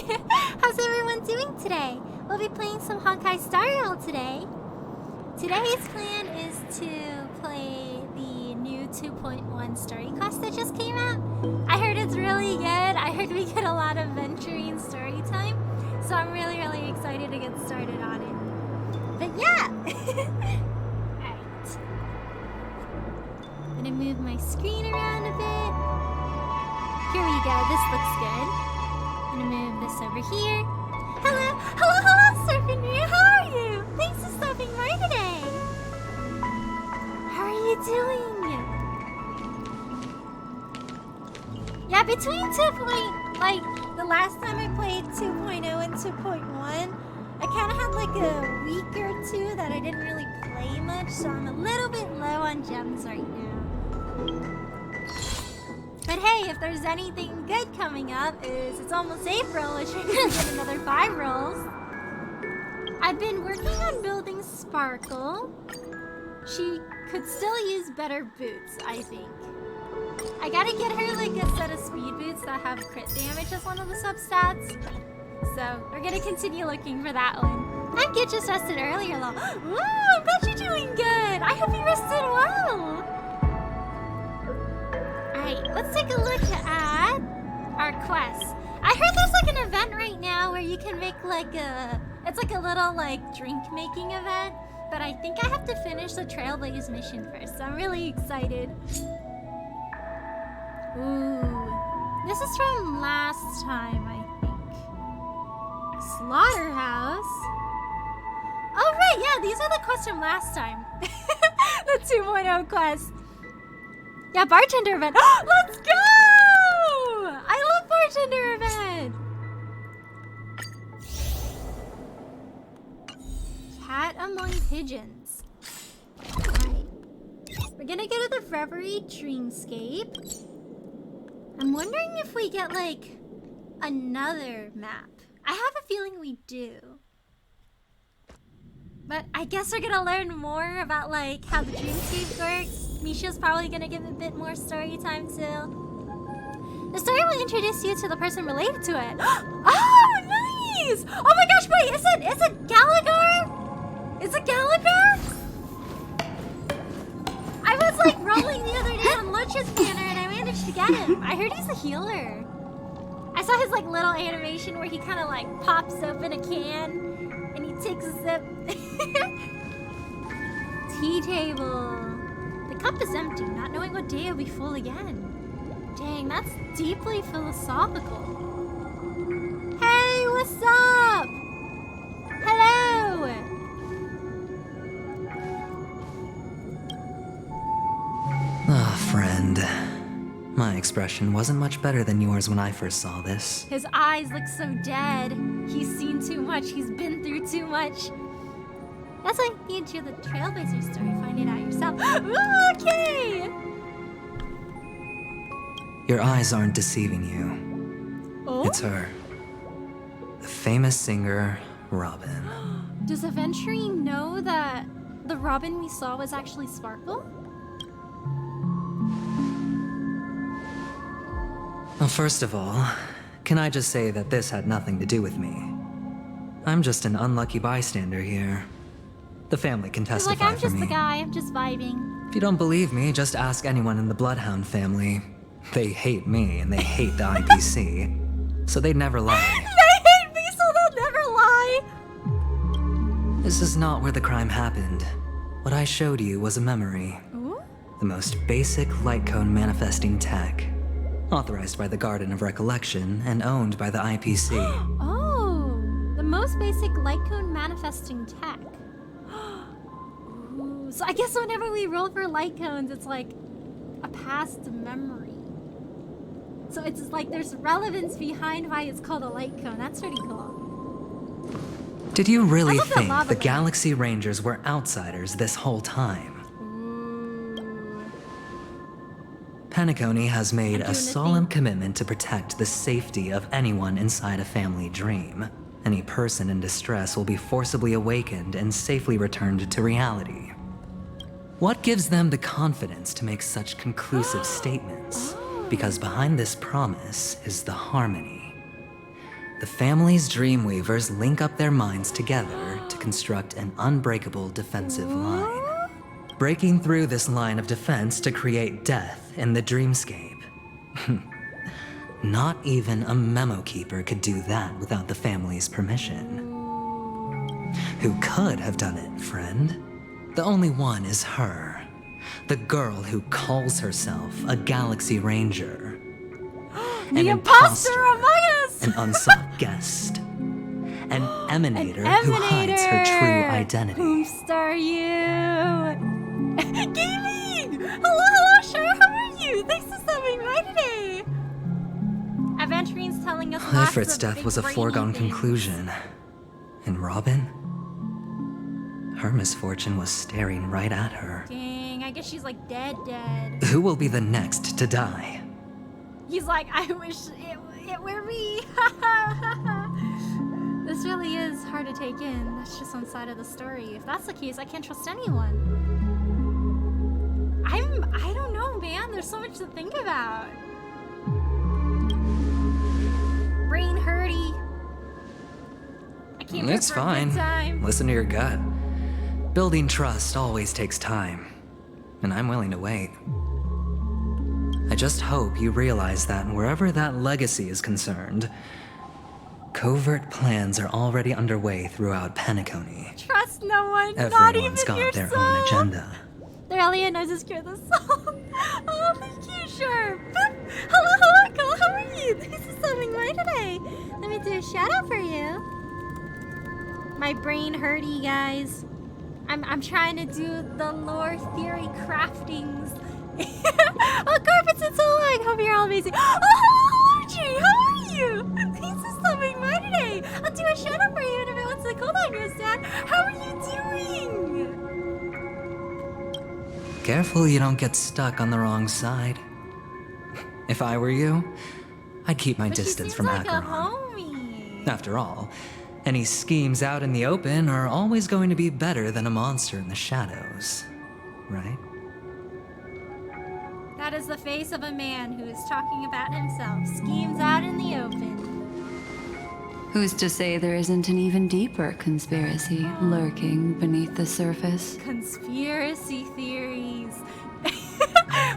How's everyone doing today? We'll be playing some Honkai Star Rail today. Today's plan is to play the new 2.1 story quest that just came out. I heard it's really good. I heard we get a lot of venturing story time. So I'm really excited to get started on it. But yeah! Alright. I'm gonna move my screen around a bit. Here we go, this looks good. I'm gonna move this over here. Hello, Surfing Ryu, how are you? Thanks for stopping by today. How are you doing? Yeah, between the last time I played 2.0 and 2.1, I kind of had like a week or two that I didn't really play much, so I'm a little bit low on gems right now. But hey, if there's anything good coming up, it's almost April, which we're gonna get another 5 rolls. I've been working on building Sparkle. She could still use better boots, I think. I gotta get her like a set of speed boots that have crit damage as one of the substats. So we're gonna continue looking for that one. I'm good, just rested earlier, lol. Ooh, I bet you're doing good. I hope you rested well. Alright, let's take a look at our quests. I heard there's like an event right now where you can make like it's like a little like drink making event, but I think I have to finish the Trailblaze mission first, so I'm really excited. Ooh, this is from last time, I think. Slaughterhouse? Oh right, yeah, these are the quests from last time. The 2.0 quests. Yeah, bartender event. Let's go! I love bartender event. Cat among pigeons. Alright. We're gonna go to the Reverie Dreamscape. I'm wondering if we get like another map. I have a feeling we do. But I guess we're gonna learn more about like how the Dreamscape works. Misha's probably gonna give a bit more story time too. The story will introduce you to the person related to it. Oh, nice! Oh my gosh, wait, is it Gallagher? Is it Gallagher? I was like rolling the other day on Luch's banner and I managed to get him. I heard he's a healer. I saw his like little animation where he kind of like pops open a can and he takes a sip. Tea table. The cup is empty, not knowing what day it'll be full again. Dang, that's deeply philosophical. Hey, what's up? Hello! Ah, friend. My expression wasn't much better than yours when I first saw this. His eyes look so dead. He's seen too much, he's been through too much. That's why you need to do the Trailblazer story, find it out yourself. Okay! Your eyes aren't deceiving you. Oh? It's her. The famous singer, Robin. Does Aventurine know that the Robin we saw was actually Sparkle? Well, first of all, can I just say that this had nothing to do with me? I'm just an unlucky bystander here. The family can He's testify like, I'm for just me. the guy, I'm just vibing. If you don't believe me, just ask anyone in the Bloodhound family. They hate me and they hate the IPC, so they'd never lie. They hate me, so they'll never lie! This is not where the crime happened. What I showed you was a memory. Ooh? The most basic light cone manifesting tech. Authorized by the Garden of Recollection and owned by the IPC. Oh, the most basic light cone manifesting tech. Ooh, so I guess whenever we roll for light cones, it's like a past memory. So it's like there's relevance behind why it's called a light cone. That's pretty cool. Did you really I love that think lava the lamp. Galaxy Rangers were outsiders this whole time? Ooh. Penacony has made I'm a doing the solemn thing. commitment to protect the safety of anyone inside a family dream. Any person in distress will be forcibly awakened and safely returned to reality. What gives them the confidence to make such conclusive statements? Because behind this promise is the harmony. The family's Dreamweavers link up their minds together to construct an unbreakable defensive line. Breaking through this line of defense to create death in the dreamscape. Not even a memo keeper could do that without the family's permission. Who could have done it, friend? The only one is her. The girl who calls herself a Galaxy Ranger. The imposter among us! An unsought guest. An emanator who hides her true identity. Whomst are you? Gaming! Hello, sure, how are you? Thanks for stopping by today. Aventurine's telling us lots Ifrit's of death big was a brainy foregone things. conclusion. And Robin? Her misfortune was staring right at her. Dang, I guess she's like dead. Who will be the next to die? He's like, I wish it were me. This really is hard to take in. That's just one side of the story. If that's the case, I can't trust anyone. I don't know, man. There's so much to think about. Brain hurty. I can't It's wait for a good fine. time. Listen to your gut. Building trust always takes time, and I'm willing to wait. I just hope you realize that wherever that legacy is concerned, covert plans are already underway throughout Penacony. Trust no one, not even Everyone's got yourself. their own agenda. The alien knows to secure the song. Oh, thank you, Sharp. Hello, Uncle. How are you? Thanks for stopping by today. Let me do a shout out for you. My brain hurty, guys. I'm trying to do the lore theory craftings. Oh, Carpets, it's so long. Hope you're all amazing. Oh, hello, Archie. How are you? Thanks for stopping by today. I'll do a shout out for you in a bit once the cooldown goes down. How are you doing? Careful you don't get stuck on the wrong side. If I were you, I'd keep my But distance she from seems like Acheron. a homie. After all, any schemes out in the open are always going to be better than a monster in the shadows, right? That is the face of a man who is talking about himself. Schemes out in the open. Who's to say there isn't an even deeper conspiracy lurking beneath the surface? Conspiracy theories.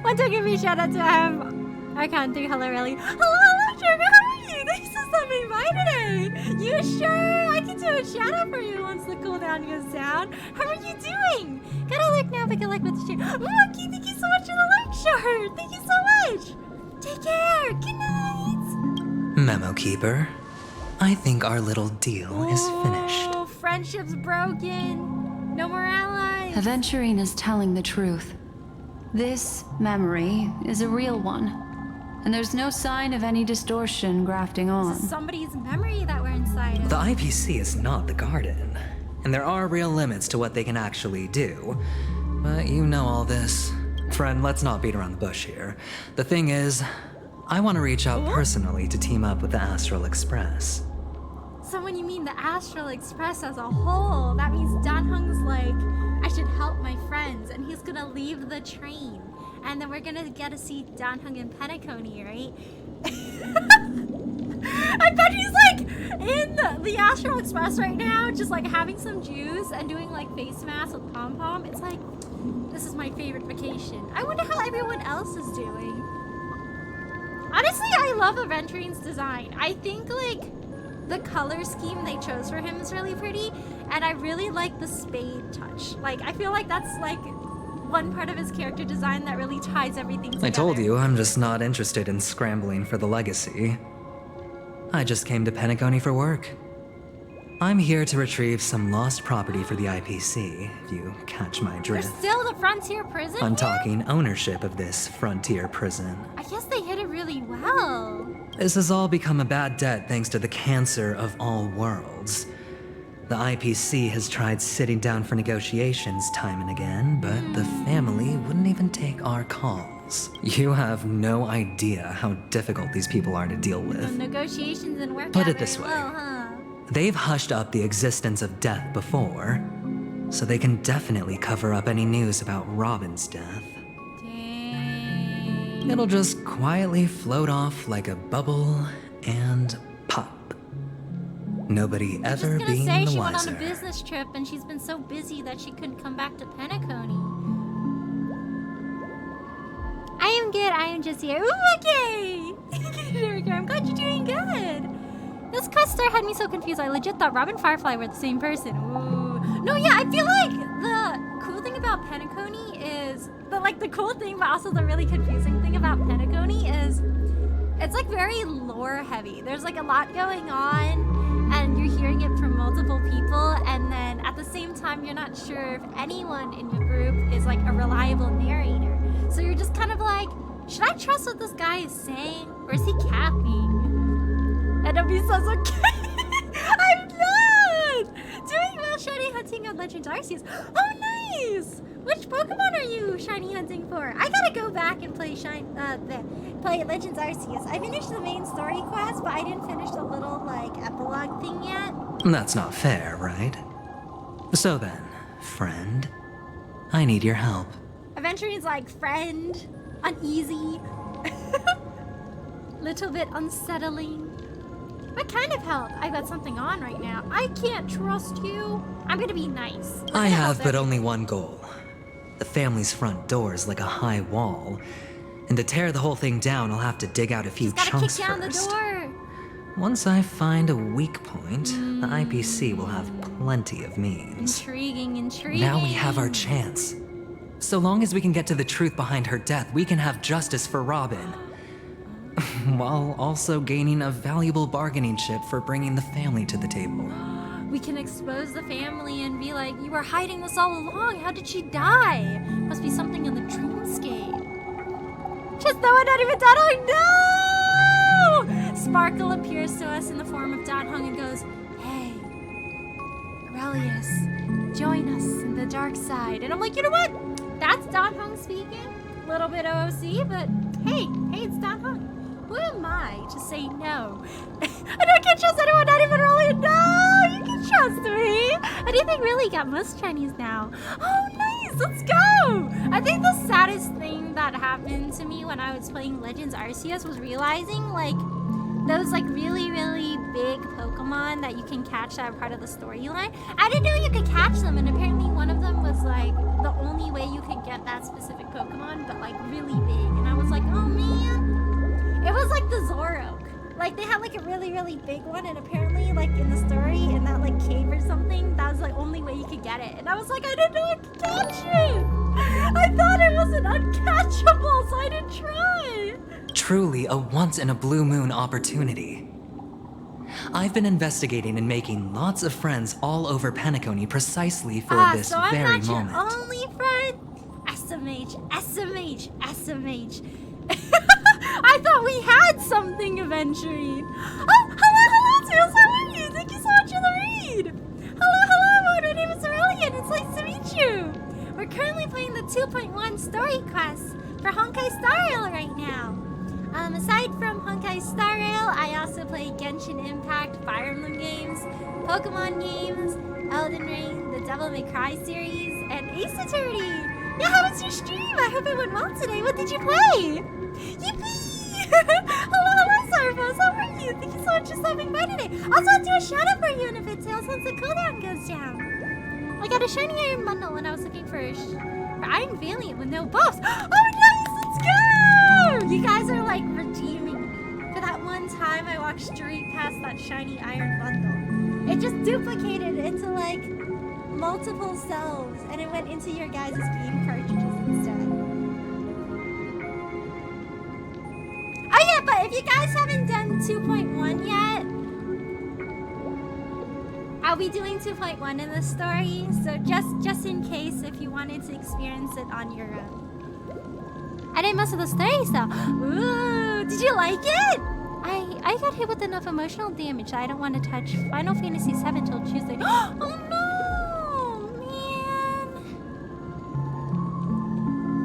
Want to give me a shout out to Archon 3. Hello, Ellie. Hello, Sugar. How are you? Thanks for stopping by today. You sure? I can do a shout out for you once the cooldown goes down. How are you doing? Gotta like now, but like with the stream. Monkey, thank you so much for the like, Sharp. Thank you so much. Take care. Good night. Memo Keeper, I think our little deal is finished. Oh, friendship's broken. No more allies. Aventurine is telling the truth. This memory is a real one, and there's no sign of any distortion grafting on. This is somebody's memory that we're inside of. The IPC is not the Garden, and there are real limits to what they can actually do. But you know all this. Friend, let's not beat around the bush here. The thing is, I want to reach out personally to team up with the Astral Express. So when you mean the Astral Express as a whole, that means Danhung's like, I should help my friends, and he's gonna leave the train. And then we're gonna get to see Danhung and Penacony, right? I bet he's like in the Astral Express right now, just like having some juice and doing like face masks with pom pom. It's like, this is my favorite vacation. I wonder how everyone else is doing. Honestly, I love Aventurine's design. I think like the color scheme they chose for him is really pretty, and I really like the spade touch. Like, I feel like that's like one part of his character design that really ties everything together. I told you, I'm just not interested in scrambling for the legacy. I just came to Penacony for work. I'm here to retrieve some lost property for the IPC, if you catch my There's drift. still the Frontier Prison I'm here? talking ownership of this frontier prison. I guess they hit it really well. This has all become a bad debt thanks to the cancer of all worlds. The IPC has tried sitting down for negotiations time and again, but the family wouldn't even take our calls. You have no idea how difficult these people are to deal The with. negotiations and work Put out it this very way. well, huh? They've hushed up the existence of death before, so they can definitely cover up any news about Robin's death. Dang. It'll just quietly float off like a bubble and pop. Nobody I was ever just gonna being say the she went on wiser. a business trip and she's been so busy that she couldn't come back to Penacony. I am good. I am just here. Ooh, okay. There we go. I'm glad you're doing good. This quest star had me so confused. I legit thought Robin and Firefly were the same person. Ooh. No, yeah, I feel like the cool thing about Penacony is the cool thing, but also the really confusing thing about Penacony is it's like very lore heavy. There's like a lot going on and you're hearing it from multiple people, and then at the same time you're not sure if anyone in your group is like a reliable narrator. So you're just kind of like, should I trust what this guy is saying, or is he capping? And it'll be so I'm not doing well shiny hunting on Legends Arceus. Oh nice! Which Pokemon are you shiny hunting for? I gotta go back and play play Legends Arceus. I finished the main story quest, but I didn't finish the little like epilogue thing yet. That's not fair, right? So then, friend, I need your help. Aventurine's like, friend, uneasy, little bit unsettling. What kind of help? I got something on right now. I can't trust you. I'm gonna be nice. I have but only one goal. The family's front door is like a high wall, and to tear the whole thing down, I'll have to dig out a few Just gotta chunks kick down first. the door. Once I find a weak point, the IPC will have plenty of means. Intriguing. Now we have our chance. So long as we can get to the truth behind her death, we can have justice for Robin. While also gaining a valuable bargaining chip for bringing the family to the table. We can expose the family and be like, you were hiding this all along. How did she die? Must be something in the dreamscape. Just no, I'm not even Danhong. No! Sparkle appears to us in the form of Danhong and goes, hey, Aurelius, join us in the dark side. And I'm like, you know what? That's Danhong speaking. A little bit OOC, but hey, it's Danhong. Who am I to say no? I can't trust anyone, not even Aurelius. No, you can trust me. Anything really got most Chinese now. Oh, nice. Let's go. I think the saddest thing that happened to me when I was playing Legends Arceus was realizing, like, those, like, really, really big Pokemon that you can catch that are part of the storyline. I didn't know you could catch them, and apparently one of them was, like, the only way you could get that specific Pokemon, but, like, really big. And I was like, oh, man. It was like the Zoroark. Like, they had, like, a really, really big one, and apparently, like, in the story, in that, like, cave or something, that was the only way you could get it. And I was like, I didn't know I could catch it! I thought it wasn't uncatchable, so I didn't try! Truly a once-in-a-blue-moon opportunity. I've been investigating and making lots of friends all over Penacony precisely for this so I'm very not moment. your only friend? SMH. I thought we had something eventually. Oh, hello, Tails, how are you? Thank you so much for the read. Hello, my name is Aurelian. It's nice to meet you. We're currently playing the 2.1 story quest for Honkai Star Rail right now. Aside from Honkai Star Rail, I also play Genshin Impact, Fire Emblem games, Pokemon games, Elden Ring, the Devil May Cry series, and Ace Attorney. Yeah, how was your stream? I hope it went well today. What did you play? Yippee! hello, Sarvos. How are you? Thank you so much for stopping by today. Also, I'll do a shout out for you in a bit, Tails, once the cooldown goes down. I got a shiny iron bundle when I was looking for Iron Valiant with no buffs. Oh, nice! Let's go! You guys are like redeeming me. For that one time, I walked straight past that shiny iron bundle. It just duplicated into like multiple cells, and it went into your guys' beam cartridges instead. Oh yeah, but if you guys haven't done 2.1 yet, I'll be doing 2.1 in the story, so just in case if you wanted to experience it on your own. I did most of the story, so ooh, did you like it? I got hit with enough emotional damage that I don't want to touch Final Fantasy VII till Tuesday. Oh no, man!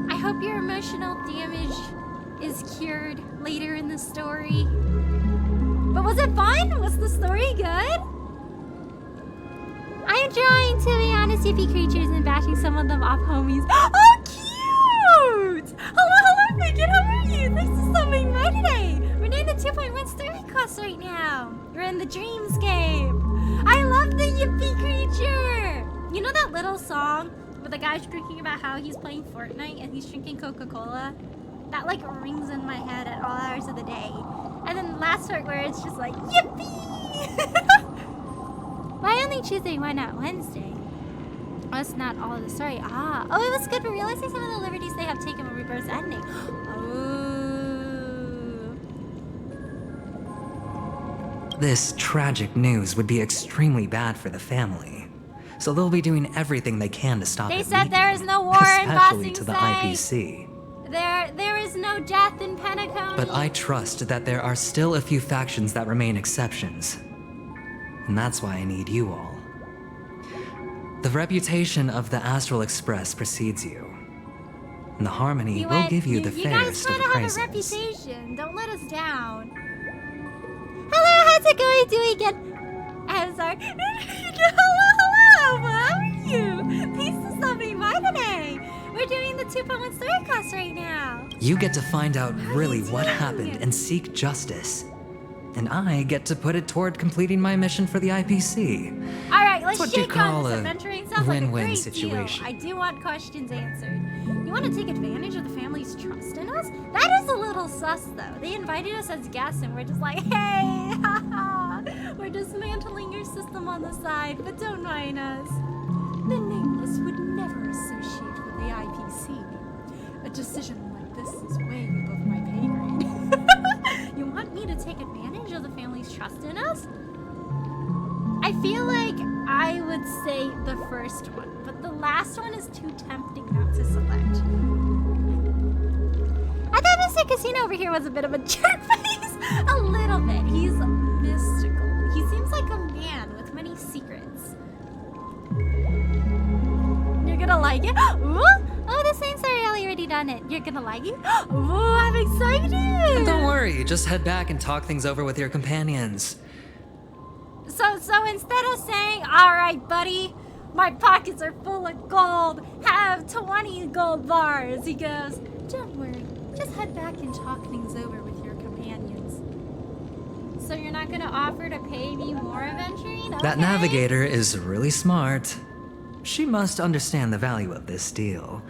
I hope your emotional damage is cured later in the story. But was it fun? Was the story good? I am trying to be honest, yippee creatures and bashing some of them off, homies. Oh, cute! Hello, Megan, how are you? Thanks for stopping by today. We're doing the 2.1 story quest right now. We're in the dreamscape. I love the yippee creature! You know that little song where the guy's drinking about how he's playing Fortnite and he's drinking Coca-Cola? That like rings in my head at all hours of the day. And then the last part where it's just like, yippee! Why only Tuesday? Why not Wednesday? Oh, that's not all of the story. Ah. Oh, it was good for realizing some of the liberties they have taken with Rebirth's ending. Oh. This tragic news would be extremely bad for the family. So they'll be doing everything they can to stop They it said leaking, there is no war in especially Bossing to the Say. IPC. There is no death in Penacony. But I trust that there are still a few factions that remain exceptions. And that's why I need you all. The reputation of the Astral Express precedes you. And the Harmony will give you the fairest of You guys try to have a appraisals. reputation. Don't let us down. Hello, how's it going? Doing it? I'm sorry. Hello. How are you? Please to stopping by today. We're doing the 2.1 story class right now. You get to find out really you what doing? happened and seek justice. And I get to put it toward completing my mission for the IPC. All right, let's It's what you shake on call this a adventuring. Sounds like a win-win great situation. deal. I do want questions answered. You want to take advantage of the family's trust in us? That is a little sus, though. They invited us as guests, and we're just like, hey, haha. We're dismantling your system on the side, but don't mind us. The Nameless would never associate with the IPC. A decision like this is way above my pay grade. You want me to take advantage of the family's trust in us? I feel like I would say the first one, but the last one is too tempting not to select. I thought Mr. Casino over here was a bit of a jerk face. A little bit. He's mystical. He seems like a man with many secrets. You're gonna like it? Ooh. Oh, the same story already done it. You're gonna like it? Oh, I'm excited! Don't worry, just head back and talk things over with your companions. So instead of saying, all right, buddy, my pockets are full of gold, have 20 gold bars, he goes, don't worry, just head back and talk things over with your companions. So you're not gonna offer to pay me more adventuring? Okay. That navigator is really smart. She must understand the value of this deal.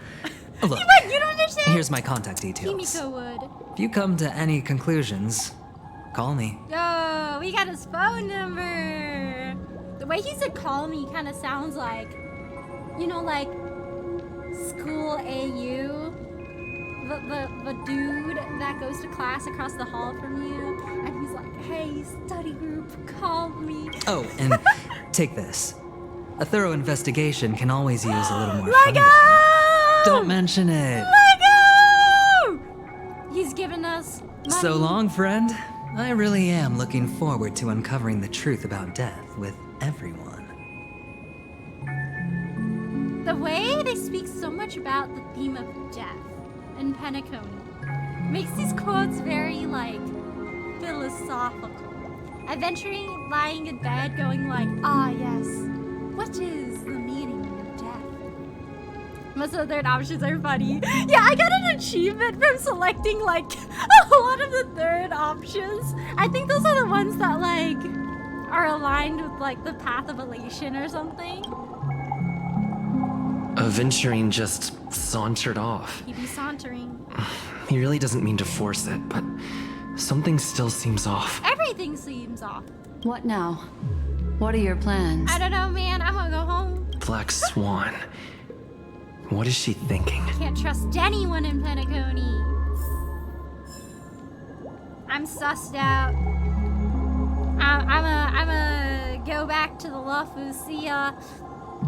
Look, You don't understand? here's my contact details. Kimiko would. If you come to any conclusions, call me. Yo, we got his phone number. The way he said call me kind of sounds like, you know, like school AU. The dude that goes to class across the hall from you. And he's like, hey, study group, call me. Oh, and take this. A thorough investigation can always use a little more Let funding. go! Don't mention it. Let go! He's giving us money. So long, friend. I really am looking forward to uncovering the truth about death with everyone. The way they speak so much about the theme of death in Penacony makes these quotes very, like, philosophical. Adventuring, lying in bed, going like, ah, yes, what is the meaning of death? Most of the third options are funny. Yeah, I got an achievement from selecting, like, a lot of the third options. I think those are the ones that, like, are aligned with, like, the path of elation or something. Aventurine just sauntered off. He'd be sauntering. He really doesn't mean to force it, but something still seems off. Everything seems off. What now? What are your plans? I don't know, man. I'm gonna go home. Black Swan. What is she thinking? Can't trust anyone in Penacony. I'm sussed out. I'm a go back to the La Fusia.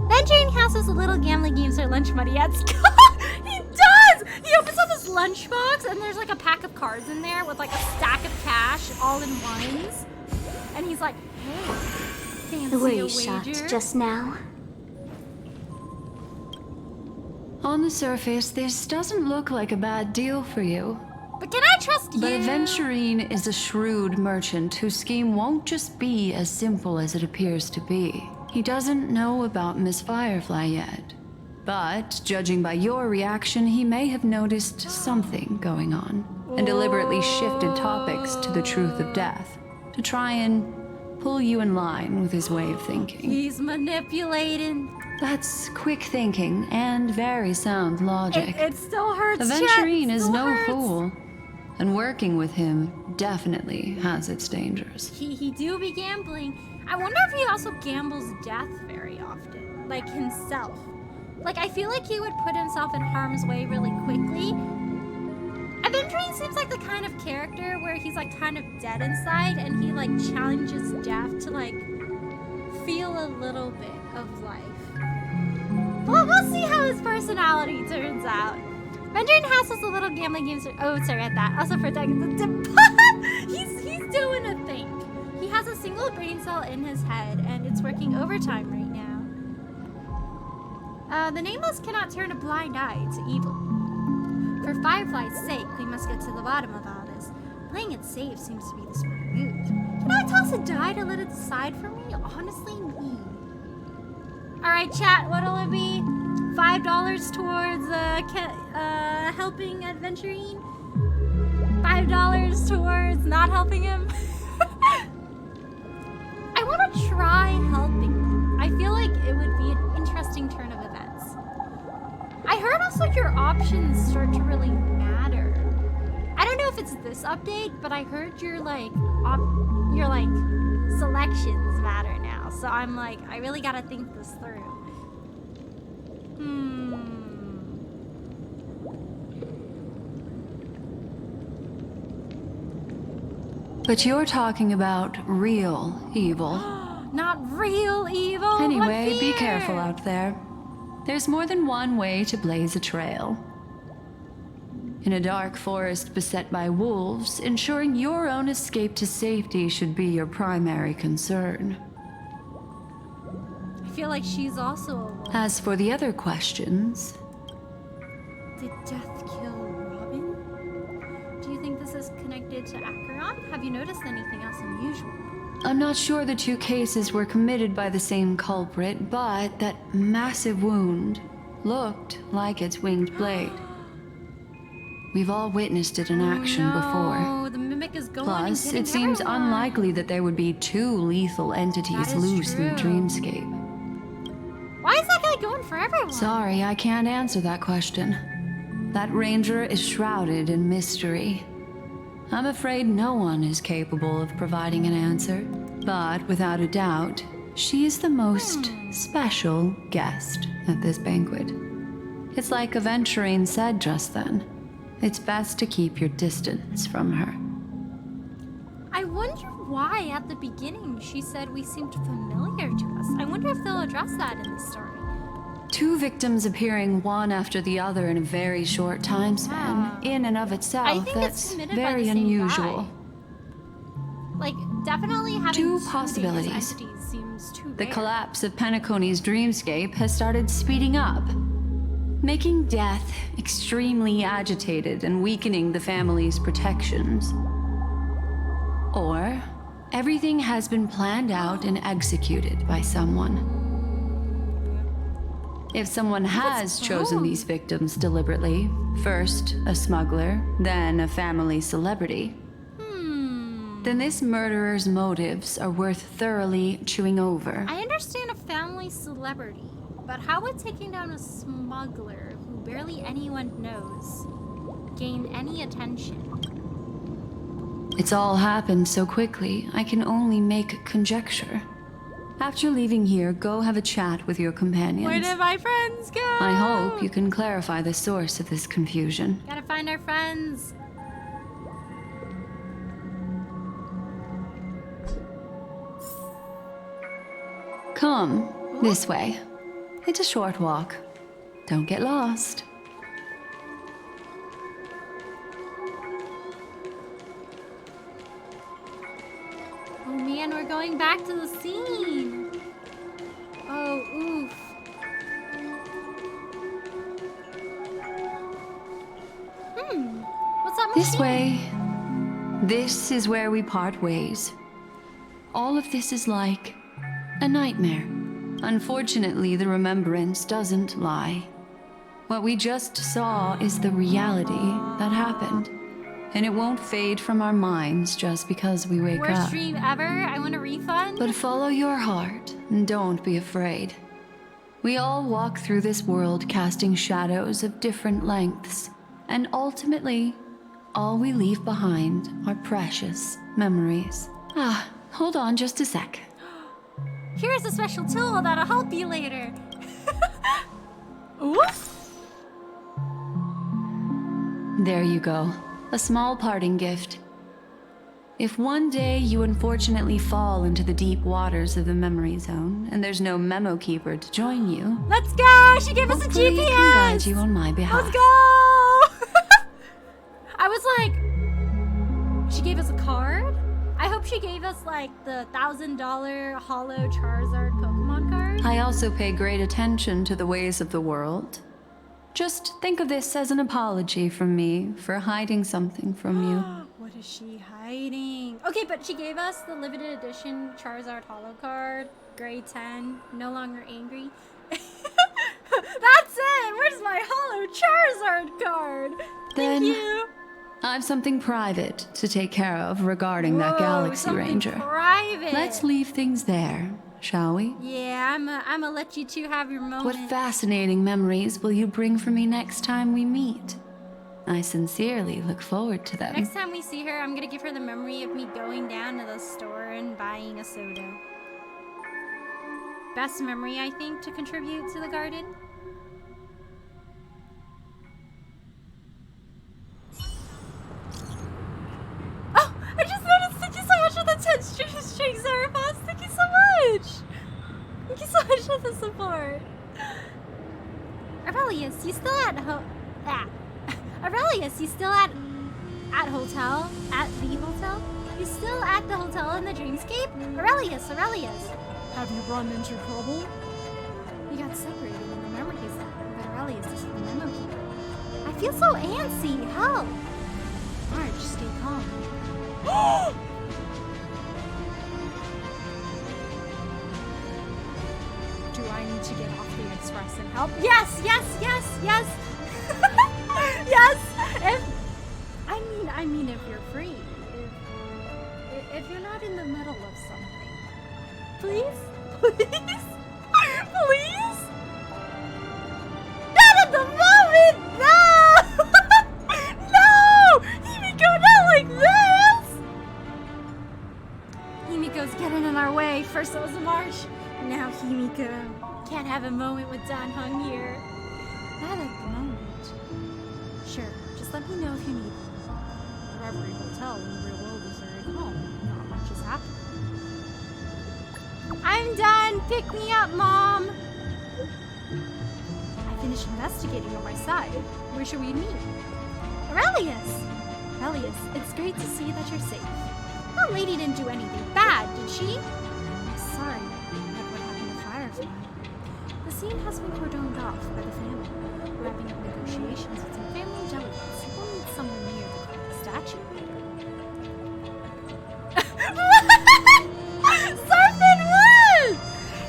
Venturing House has a little gambling games for lunch money at school. He does! He opens up his lunchbox and there's like a pack of cards in there with like a stack of cash all in ones. And he's like, hey, fancy The way a you shot wager? just now. On the surface, this doesn't look like a bad deal for you. But can I trust you? But Aventurine is a shrewd merchant whose scheme won't just be as simple as it appears to be. He doesn't know about Miss Firefly yet. But, judging by your reaction, he may have noticed something going on and deliberately shifted topics to the truth of death to try and pull you in line with his way of thinking. He's manipulating. That's quick thinking and very sound logic. It still hurts, Chet. Aventurine It is still no hurts. fool, and working with him definitely has its dangers. He do be gambling. I wonder if he also gambles death very often, like himself. Like, I feel like he would put himself in harm's way really quickly. Aventurine seems like the kind of character where he's like kind of dead inside and he like challenges death to like feel a little bit of life. Well, we'll see how his personality turns out. Aventurine has this little gambling games. Oh, sorry about that. Also protecting the he's doing a thing. He has a single brain cell in his head and it's working overtime right now. The Nameless cannot turn a blind eye to evil. For Firefly's sake, we must get to the bottom of all this. Playing it safe seems to be the smart move. Can I toss a die to let it decide for me? Honestly, me. Alright, chat, what'll it be? $5 towards helping Aventurine? $5 towards not helping him? I want to try helping him. I feel like it would be an interesting turn of events. I heard also your options start to really matter. I don't know if it's this update, but I heard your selections matter now. So I'm like, I really gotta think this through. But you're talking about real evil. Not real evil. Anyway, what be fear? careful out there. There's more than one way to blaze a trail. In a dark forest beset by wolves, ensuring your own escape to safety should be your primary concern. I feel like she's also a wolf. As for the other questions, Did death kill Robin? Do you think this is connected to Acheron? Have you noticed anything else unusual? I'm not sure the two cases were committed by the same culprit, but that massive wound looked like its winged blade. We've all witnessed it in action before. Oh, the mimic is going and Plus, getting it seems everyone. unlikely that there would be two lethal entities That is loose in the true. Why dreamscape. is that guy going for everyone? Sorry, I can't answer that question. That ranger is shrouded in mystery. I'm afraid no one is capable of providing an answer, but without a doubt, she is the most special guest at this banquet. It's like Aventurine said just then. It's best to keep your distance from her. I wonder why at the beginning she said we seemed familiar to us. I wonder if they'll address that in the story. Two victims appearing one after the other in a very short time span, in and of I itself, think it's that's committed by very the same unusual. guy. Like, definitely having Two two possibilities. dangerous entities seems too The rare. collapse of Penacony's dreamscape has started speeding up, making death extremely agitated and weakening the family's protections. Or everything has been planned out and executed by someone. If someone has chosen both. these victims deliberately, first a smuggler, then a family celebrity, then this murderer's motives are worth thoroughly chewing over. I understand a family celebrity, but how would taking down a smuggler who barely anyone knows gain any attention? It's all happened so quickly, I can only make conjecture. After leaving here, go have a chat with your companions. Where did my friends go? I hope you can clarify the source of this confusion. Gotta find our friends. Come, this way. It's a short walk. Don't get lost. Oh man, we're going back to the scene. Oh, oof. What's that This machine? way. This is where we part ways. All of this is like a nightmare. Unfortunately, the remembrance doesn't lie. What we just saw is the reality that happened. and it won't fade from our minds just because we wake Worst up. dream ever. I want a refund. But follow your heart and don't be afraid. We all walk through this world casting shadows of different lengths, and ultimately, all we leave behind are precious memories. Ah, hold on just a sec. Here's a special tool that'll help you later. Ooh. There you go. A small parting gift. If one day you unfortunately fall into the deep waters of the memory zone and there's no memo keeper to join you, Let's go! She gave us a hopefully GPS! it can guide you on my behalf. Let's go! I was like, she gave us a card? I hope she gave us like the $1,000 holo Charizard Pokemon card. I also pay great attention to the ways of the world. Just think of this as an apology from me for hiding something from you. What is she hiding? Okay, but she gave us the limited edition Charizard holo card, grade 10, no longer angry. That's it! Where's my holo Charizard card? Then- Thank you! I've something private to take care of regarding that Whoa, Galaxy something Ranger. private. Let's leave things there, shall we? Yeah, I'm gonna let you two have your moment. What fascinating memories will you bring for me next time we meet? I sincerely look forward to them. Next time we see her, I'm gonna give her the memory of me going down to the store and buying a soda. Best memory, I think, to contribute to the garden. Oh, I just noticed. Thank you so much for the 10 strings, Zarapaz. Thank you so much. Thank you so much for the support. Aurelius, you still at Aurelius, you still at hotel? At the hotel? You still at the hotel in the dreamscape? Aurelius, have you run into trouble? We got separated in the memory zone, but Aurelius is the memo keeper. I feel so antsy. Help! Marge, stay calm. Do I need to get off the express and help? Yes! Yes! I mean, if you're free, if you're not in the middle of something, please. Not at the moment, no! No! Himiko, not like this! Himiko's getting in our way. First it was March, now Himiko. Can't have a moment with Dan Hung here. Not at the moment. Sure, just let me know if you need me. Every hotel in the real world is very calm. Not much is happening. I'm done. Pick me up, Mom. I finished investigating on my side. Where should we meet? Aurelius, it's great to see that you're safe. That lady didn't do anything bad, did she? I'm sorry that what happened to Firefly. The scene has been cordoned off by the family. Wrapping up negotiations with some family delegates. We'll meet somewhere near the statue later. Surfing what?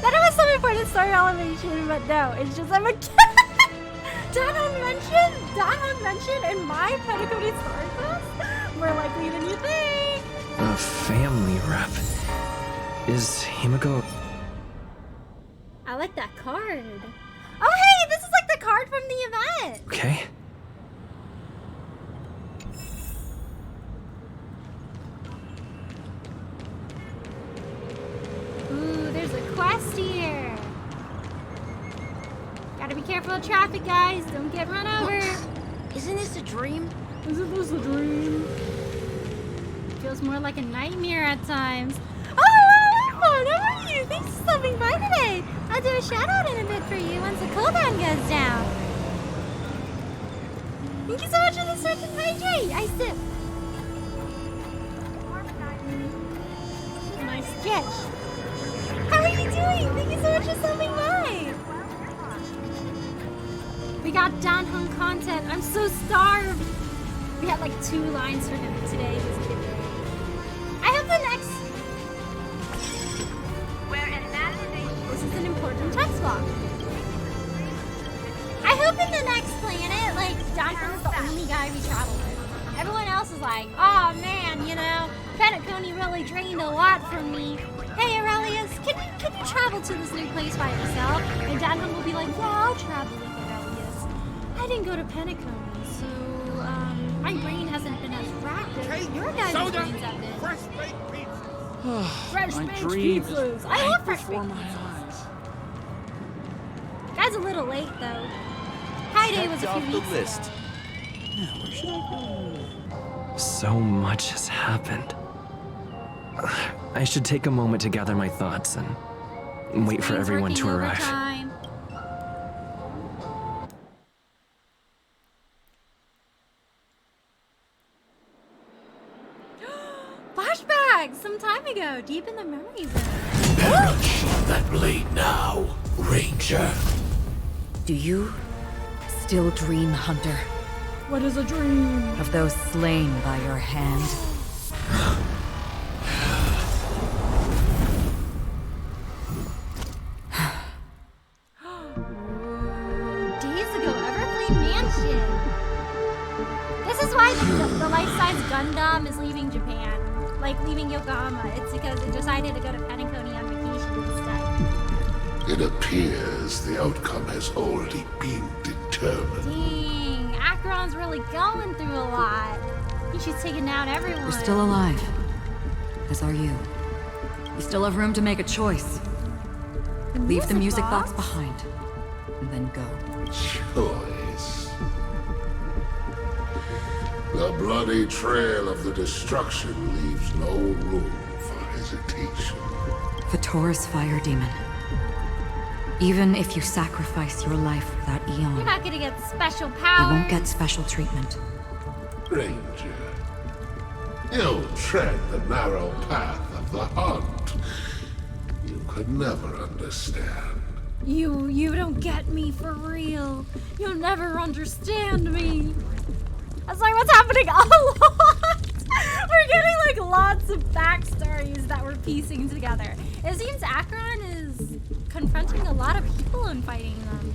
That was some important story elevation, but no, it's just I'm a Danon mentioned in my pedagogy story class more likely than you think. A family rep. Is Himiko... I like that card. Oh hey, this is like the card from the event. Okay. Ooh, there's a quest here. Gotta be careful of traffic, guys. Don't get run over. Isn't this a dream? Isn't this a dream? Feels more like a nightmare at times. Oh, fun. How are you? Thanks for stopping by today. I'll do a shout out in a bit for you once the cooldown goes down. Thank you so much for the second hydrate. I sip. Nice sketch. How are you doing? Thank you so much for stopping by. We got Dan Hung content. I'm so starved. We had like 2 lines for him today. It was a good day. I hope the next... This is an important text block. I hope in the next planet, like, Dan Hung's the only guy we travel with. Everyone else is like, oh man, you know, Penacony really drained a lot from me. Hey Aurelius, can you travel to this new place by yourself? And Danham will be like, yeah, I'll travel with Aurelius. I didn't go to Penacony, so my brain hasn't been as rapid. Your guys' brains have been. Fresh baked pizza. Fresh My baked dream pizzas. is I love right fresh before baked my pizzas. eyes. Guy's a little late though. High Day was a Checked few off the weeks list. ago. Now, where should I go? So much has happened. I should take a moment to gather my thoughts and wait for Brain's everyone working to arrive. overtime. Flashback! Some time ago, deep in the memory zone. Perish that blade now, Ranger. Do you still dream, Hunter, What is a dream? of those slain by your hand? Days ago, Evergreen Mansion. This is why the life-size Gundam is leaving Japan. Like, leaving Yokohama. It's because it decided to go to Penacony on vacation instead. It appears the outcome has already been determined. Dang, Acheron's really going through a lot. She's taking down everyone. You're still alive, as are you. You still have room to make a choice. Leave the music box behind, and then go. Choice. The bloody trail of the destruction leaves no room for hesitation. The Taurus Fire Demon. Even if you sacrifice your life for that You're eon, not gonna get special you powers. won't get special treatment. Ranger, you tread the narrow path of the hunt. You could never understand. You don't get me for real. You'll never understand me. That's like what's happening a lot. We're getting like lots of backstories that we're piecing together. It seems Acheron is confronting a lot of people and fighting them.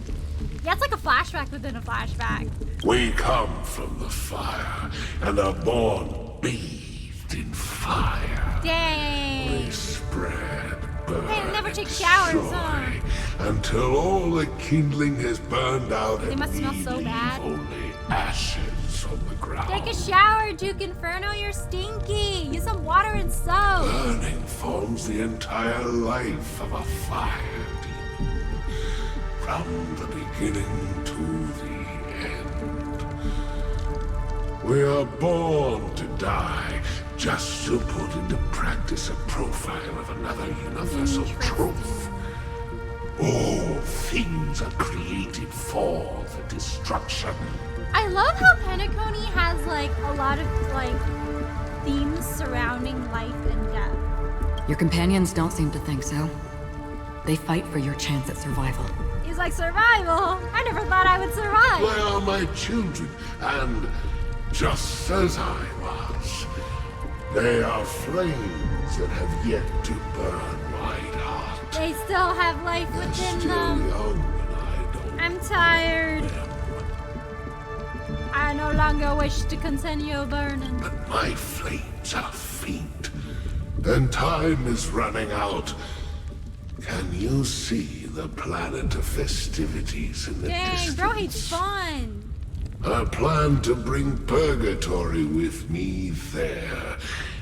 Yeah, it's like a flashback within a flashback. We come from the fire and are born bathed in fire. Dang. We spread, burn, Hey, never and take showers, huh? destroy until all the kindling has burned out They and must we smell so leave bad. only ashes on the ground. Take a shower, Duke Inferno. You're stinky. Use some water and soap. Burning forms the entire life of a fire demon. From the beginning to the end. We are born to die just to put into practice a profile of another universal truth. All things are created for the destruction. I love how Penacony has like a lot of like themes surrounding life and death. Your companions don't seem to think so. They fight for your chance at survival. He's like, survival? I never thought I would survive. They are my children, and just as I was, they are flames that have yet to burn white hot. They still have life They're within still them. young, and I don't I'm tired. them. I no longer wish to continue burning. But my flames are faint, and time is running out. Can you see the planet of festivities in the Dang, distance? bro hates fun. I plan to bring purgatory with me there,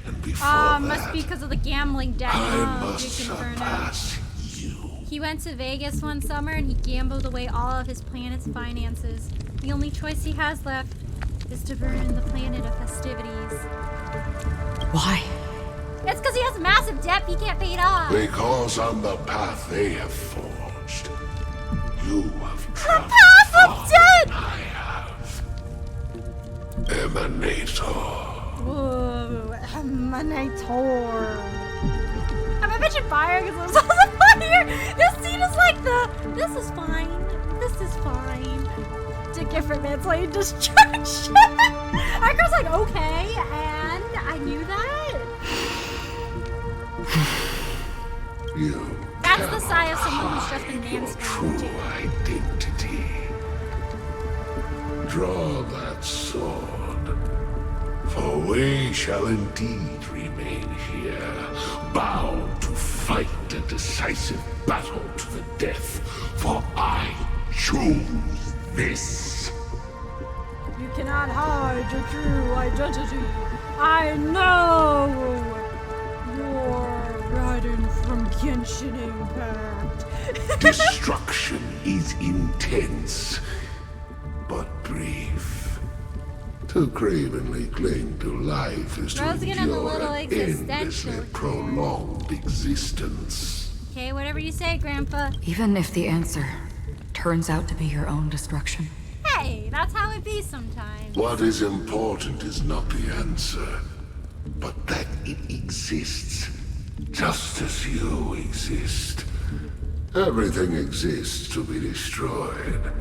and before Oh, that, must be because of the gambling debt. I Oh, must Duke Inferno. surpass you. He went to Vegas one summer and he gambled away all of his planet's finances. The only choice he has left is to burn the planet of festivities. Why? It's because he has massive debt he can't pay it off. Because on the path they have forged, you have The traveled path of far death! than I have. Emanator. Whoa, Emanator. I'm a bitch of fire because I'm so fire. This scene is like this is fine. This is fine. To different manslaughter destruction. Archer's like, okay, and I knew that. You That's the cannot sigh of someone who's just been hide your mansplained true to. identity. Draw that sword. For we shall indeed remain here, bound to fight a decisive battle to the death, for I choose this. You cannot hide your true identity. I know you're Raiden from Genshin Impact. Destruction is intense, but brief. To cravenly cling to life is to Bro's getting a endure little an existential endlessly here. prolonged existence. Okay, whatever you say, Grandpa. Even if the answer turns out to be your own destruction. Hey, that's how it be sometimes. What is important is not the answer, but that it exists, just as you exist. Everything exists to be destroyed.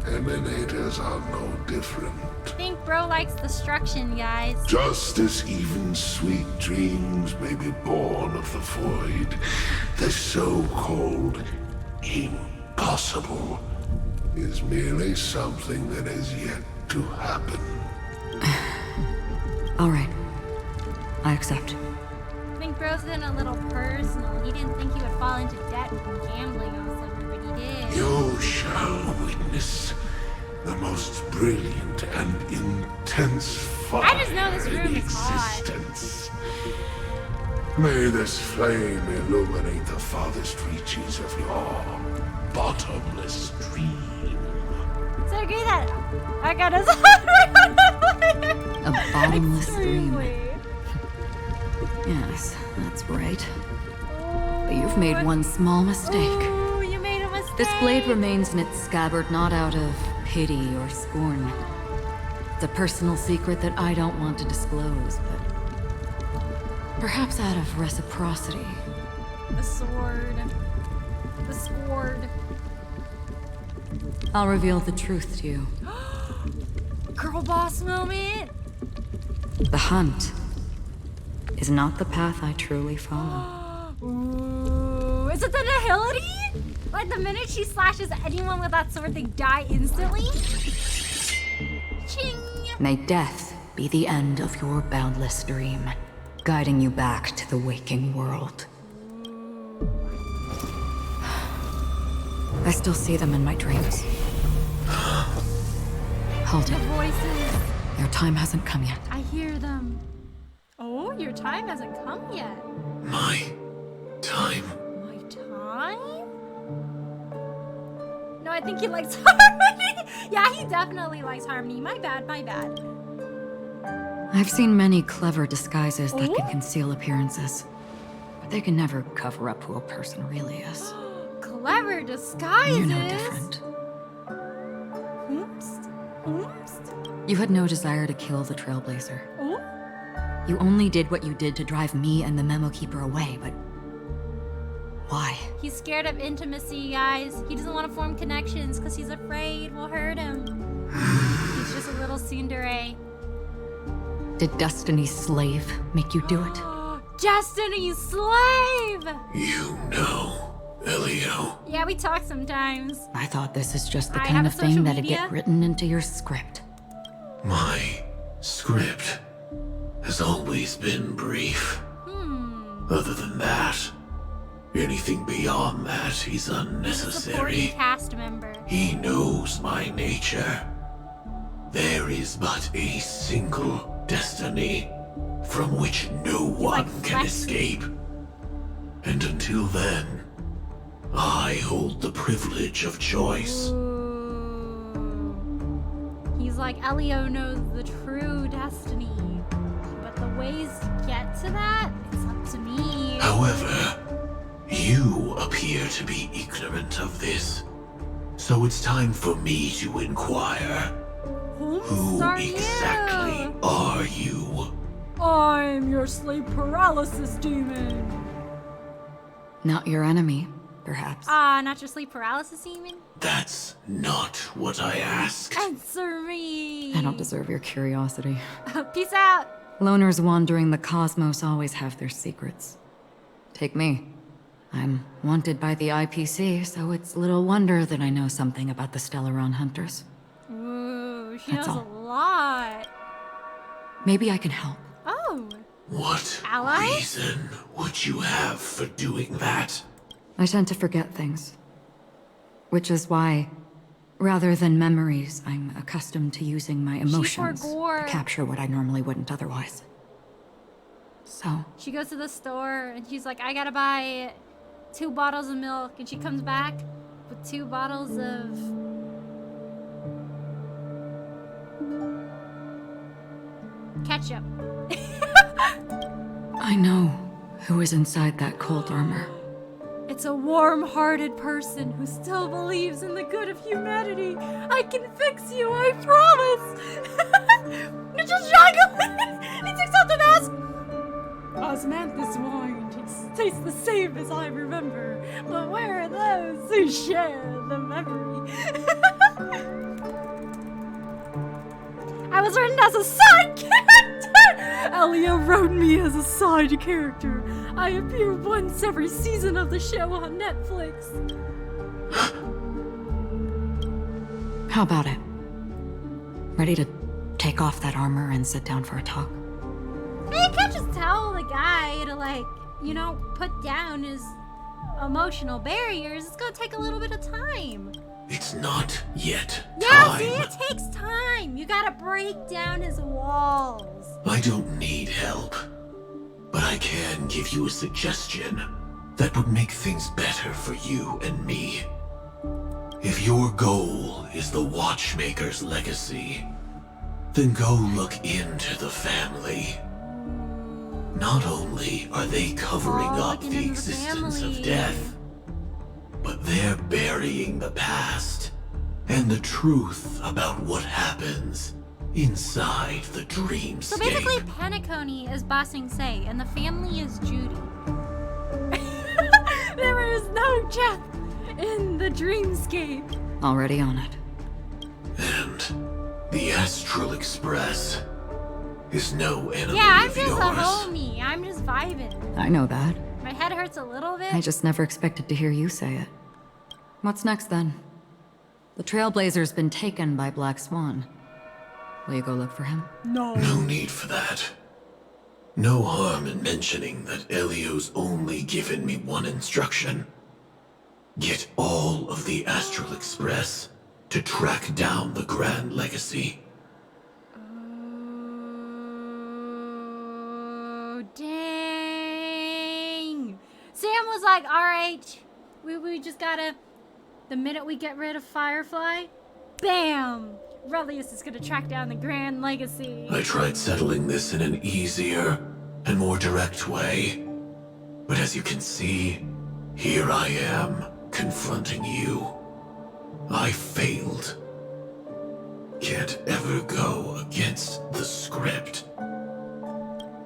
Emanators are no different. I think Bro likes destruction, guys. Just as even sweet dreams may be born of the void, the so-called impossible is merely something that has yet to happen. All right. I accept. I think Bro's getting a little personal. He didn't think he would fall into debt from gambling all summer, but he did. You shall witness the most brilliant and intense fire I just know this room in is hot. existence. May this flame illuminate the farthest reaches of your bottomless dream. So agree that I got us A bottomless dream. Extremely. Yes, that's right. But you've made one small mistake. Ooh, you made a mistake. This blade remains in its scabbard not out of pity or scorn. It's a personal secret that I don't want to disclose, but perhaps out of reciprocity. The sword. The sword. I'll reveal the truth to you. Girl boss moment. The hunt is not the path I truly follow. Ooh, is it the nihility? Like the minute she slashes anyone with that sword, they die instantly? Ching! May death be the end of your boundless dream, guiding you back to the waking world. I still see them in my dreams. Hold The it. voices. Your time hasn't come yet. I hear them. Oh, your time hasn't come yet. My time? My time? No, I think he likes Harmony. Yeah, he definitely likes Harmony. My bad, my bad. I've seen many clever disguises that Oh? can conceal appearances, but they can never cover up who a person really is. Clever disguises. You're no different. Oops. Oops. You had no desire to kill the Trailblazer. Oh? You only did what you did to drive me and the Memo Keeper away, but why? He's scared of intimacy, guys. He doesn't want to form connections because he's afraid we'll hurt him. He's just a little tsundere. Did Destiny's slave make you do it? Destiny's slave! You know, Elio. Yeah, we talk sometimes. I thought this is just the I kind have of a thing social that'd media. get written into your script. My script has always been brief. Other than that, anything beyond that is Supporting unnecessary. cast member. He knows my nature. There is but a single destiny from which no one can flesh. escape. And until then, I hold the privilege of choice. Ooh. He's like, Elio knows the true destiny. But the ways to get to that, it's up to me. However, you appear to be ignorant of this. So it's time for me to inquire. Who are exactly you? are you? I'm your sleep paralysis demon. Not your enemy, perhaps. Not your sleep paralysis demon? That's not what I asked. Answer me! I don't deserve your curiosity. Peace out! Loners wandering the cosmos always have their secrets. Take me. I'm wanted by the IPC, so it's little wonder that I know something about the Stellaron Hunters. Ooh, she That's knows all. a lot. Maybe I can help. Oh, What Ally? reason would you have for doing that? I tend to forget things. Which is why, rather than memories, I'm accustomed to using my emotions to forgore. capture what I normally wouldn't otherwise. So, she goes to the store and she's like, I gotta buy 2 bottles of milk. And she comes back with 2 bottles of... ketchup. I know who is inside that cold armor. It's a warm-hearted person who still believes in the good of humanity. I can fix you, I promise. It's just juggling. He takes out the mask. Osmanthus wine tastes the same as I remember, but where are those who share the memory? I was written as a side character. Elio wrote me as a side character. I appear once every season of the show on Netflix. How about it? Ready to take off that armor and sit down for a talk? You can't just tell the guy to, like, you know, put down his emotional barriers. It's gonna take a little bit of time. It's not yet Yeah, time. see, it takes time. You gotta break down his walls. I don't need help, but I can give you a suggestion that would make things better for you and me. If your goal is the Watchmaker's legacy, then go look into the family. Not only are they covering up looking the into the existence family. of death, but they're burying the past and the truth about what happens inside the dreamscape. So basically, Penacony is Bossing Say, and the family is Judy. There is no death in the dreamscape. Already on it. And the Astral Express is no enemy Yeah, I'm of just yours. a homie. I'm just vibing. I know that. My head hurts a little bit. I just never expected to hear you say it. What's next then? The Trailblazer's been taken by Black Swan. Will you go look for him? No. No need for that. No harm in mentioning that Elio's only given me one instruction. Get all of the Astral Express to track down the Grand Legacy. Oh, dang. Sam was like, all right, we just gotta, the minute we get rid of Firefly, bam, Relius is gonna track down the Grand Legacy. I tried settling this in an easier and more direct way. But as you can see, here I am, confronting you. I failed. Can't ever go against the script.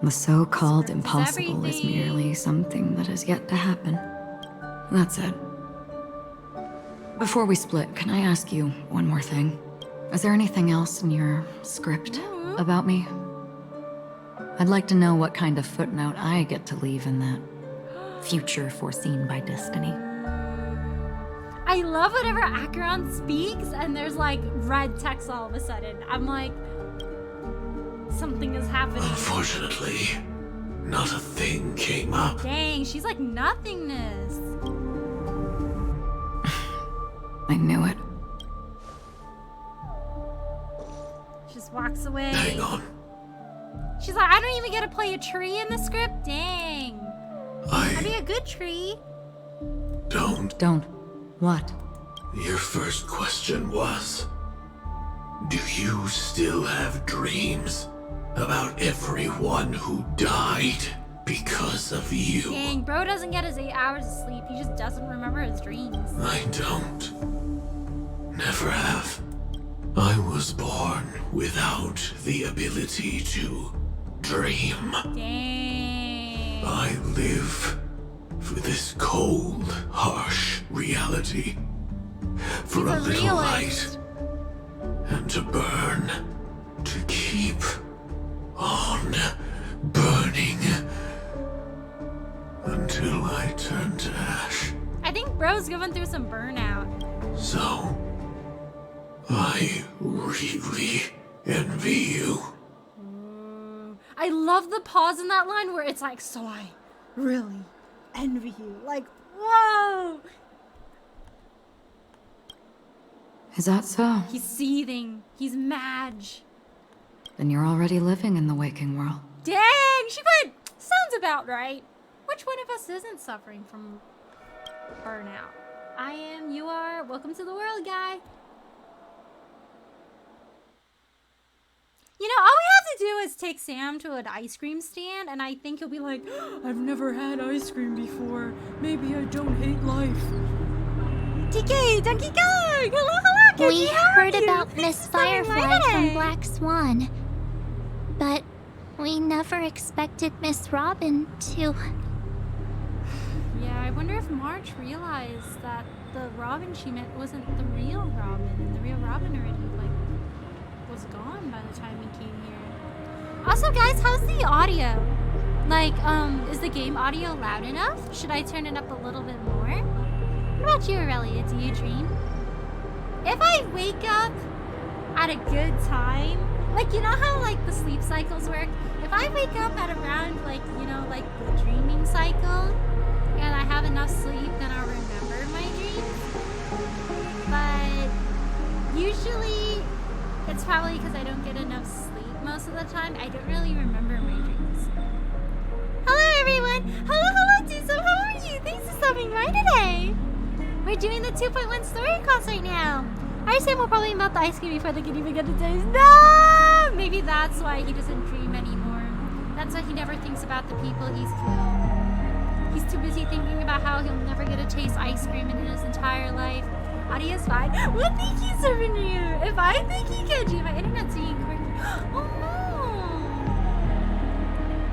The so-called Script is impossible is everything. merely something that has yet to happen. That's it. Before we split, can I ask you one more thing? Is there anything else in your script about me? I'd like to know what kind of footnote I get to leave in that future foreseen by destiny. I love whenever Acheron speaks and there's like red text all of a sudden. I'm like, something is happening. Unfortunately, not a thing came up. Dang, she's like nothingness. I knew it. She just walks away. Hang on. She's like, I don't even get to play a tree in the script? Dang. I'd be I a good tree. Don't. What? Your first question was, do you still have dreams about everyone who died because of you? Dang, bro doesn't get his 8 hours of sleep. He just doesn't remember his dreams. I don't. Never have. I was born without the ability to dream. Dang. I live for this cold, harsh reality. For He's a a little realist. light. And to burn. To keep on burning. Until I turn to ash. I think bro's going through some burnout. So, I really envy you. I love the pause in that line where it's like, so I really envy you. Like, whoa! Is that so? He's seething. He's mad. Then you're already living in the waking world. Dang, she put, sounds about right. Which one of us isn't suffering from burnout? I am, you are, welcome to the world, guy. You know, all we have to do is take Sam to an ice cream stand, and I think he'll be like, I've never had ice cream before. Maybe I don't hate life. TK, Donkey Kong! Hello, hello, We Kiki, how are heard you? about Thanks Miss for stopping by Firefly from today. Black Swan. But we never expected Miss Robin to... Yeah, I wonder if March realized that the Robin she met wasn't the real Robin, and the real Robin already, like, was gone by the time he came here. Also, guys, how's the audio? Like, is the game audio loud enough? Should I turn it up a little bit more? What about you, Aurelia? Do you dream? If I wake up at a good time, like, you know how, like, the sleep cycles work? If I wake up at around, like, you know, like, the dreaming cycle, and I have enough sleep, then I'll remember my dreams. But usually, it's probably because I don't get enough sleep most of the time. I don't really remember my dreams. Hello, everyone! Hello, Tiso! How are you? Thanks for stopping by today! We're doing the 2.1 story class right now. I Sam will probably melt the ice cream before they can even get to taste. No! Maybe that's why he doesn't dream anymore. That's why he never thinks about the people he's killed. He's too busy thinking about how he'll never get to taste ice cream in his entire life. Audio's fine. Well, thank you, Souvenir. If I think he can do, my internet's being quirky. Oh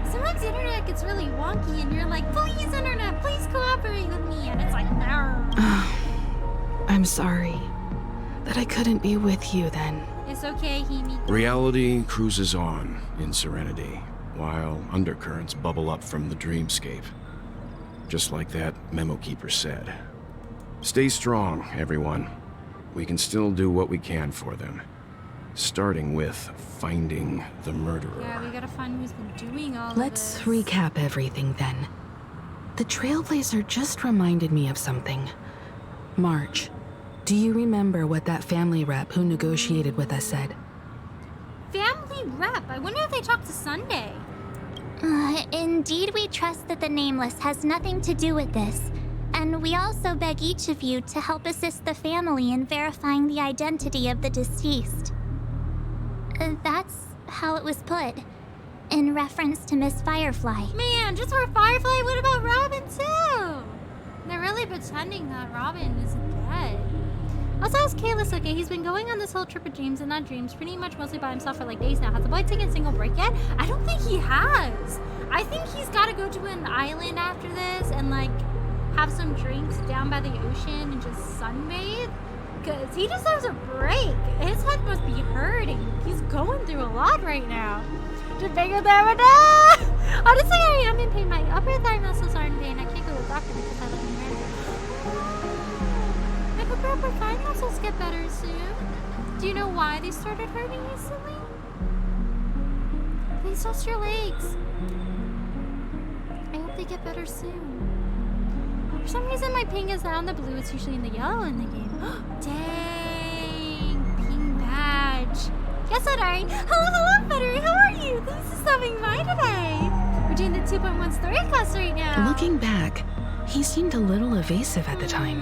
no! Sometimes the internet gets really wonky and you're like, please, internet, please cooperate with me. And it's like, no. I'm sorry that I couldn't be with you then. It's okay, Himi. Reality cruises on in serenity, while undercurrents bubble up from the dreamscape. Just like that memo keeper said. Stay strong, everyone. We can still do what we can for them. Starting with finding the murderer. Yeah, we gotta find who's been doing all Let's of this. recap everything then. The Trailblazer just reminded me of something. March, do you remember what that family rep who negotiated with us said? Family rep. I wonder if they talked to Sunday. Indeed, we trust that the Nameless has nothing to do with this. And we also beg each of you to help assist the family in verifying the identity of the deceased. That's how it was put, in reference to Miss Firefly. Man, just for Firefly, what about Robin too? They're really pretending that Robin isn't dead. Also, how's Kalis okay? He's been going on this whole trip of dreams and not dreams, pretty much mostly by himself for like days now. Has the boy taken a single break yet? I don't think he has. I think he's got to go to an island after this and like have some drinks down by the ocean and just sunbathe. Because he deserves a break. His head must be hurting. He's going through a lot right now. Just figure there with that. Honestly, I am in pain. My upper thigh muscles are in pain. I can't go to the doctor because I live in America. I hope your upper thigh muscles get better soon. Do you know why they started hurting recently? Please trust your legs. I hope they get better soon. For some reason, my ping is not on the blue. It's usually in the yellow in the game. Dang, ping badge. Guess what, Ari? Hello, Buttery. How are you? Thanks for stopping by today. We're doing the 2.1 story class right now. Looking back, he seemed a little evasive at the time.